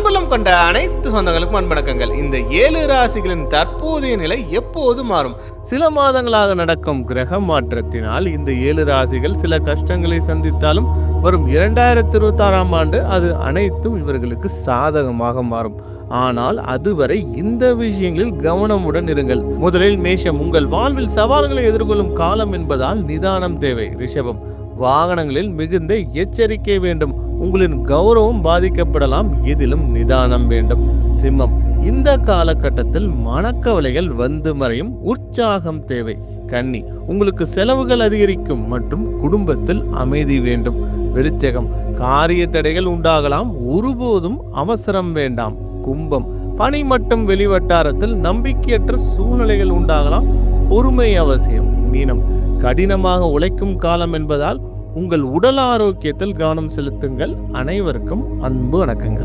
அன்புள்ளம் கொண்ட அனைத்து சொந்தங்களுக்கும் அன்பணக்கங்கள். இந்த 7 ராசிகளின் தற்போதைய நிலை எப்போது மாறும்? சில மாதங்களாக நடக்கும் கிரக மாற்றத்தினால் இந்த 7 ராசிகள் சில கஷ்டங்களை சந்தித்தாலும் வரும் 2026ஆம் ஆண்டு அது அனைத்தும் இவர்களுக்கு சாதகமாக மாறும். ஆனால் அதுவரை இந்த விஷயங்களில் கவனமுடன் இருங்கள். முதலில் மேஷம், உங்கள் வாழ்வில் சவால்களை எதிர்கொள்ளும் காலம் என்பதால் நிதானம் தேவை. ரிஷபம், வாகனங்களில் மிகுந்த எச்சரிக்கை வேண்டும். உங்களின் கௌரவம் பாதிக்கப்படலாம், இதிலும் நிதானம் வேண்டும். சிம்மம், இந்த காலகட்டத்தில் மனக்கவலைகள் வந்து மறையும், உற்சாகம் தேவை. கன்னி, உங்களுக்கு செலவுகள் அதிகரிக்கும் மற்றும் குடும்பத்தில் அமைதி வேண்டும். விருச்சகம், காரிய தடைகள் உண்டாகலாம், ஒருபோதும் அவசரம் வேண்டாம். கும்பம், பணி மற்றும் வெளிவட்டாரத்தில் நம்பிக்கையற்ற சூழ்நிலைகள் உண்டாகலாம், பொறுமை அவசியம். மீனம், கடினமாக உழைக்கும் காலம் என்பதால் உங்கள் உடல் ஆரோக்கியத்தில் கவனம் செலுத்துங்கள். அனைவருக்கும் அன்பு வணக்கங்கள்.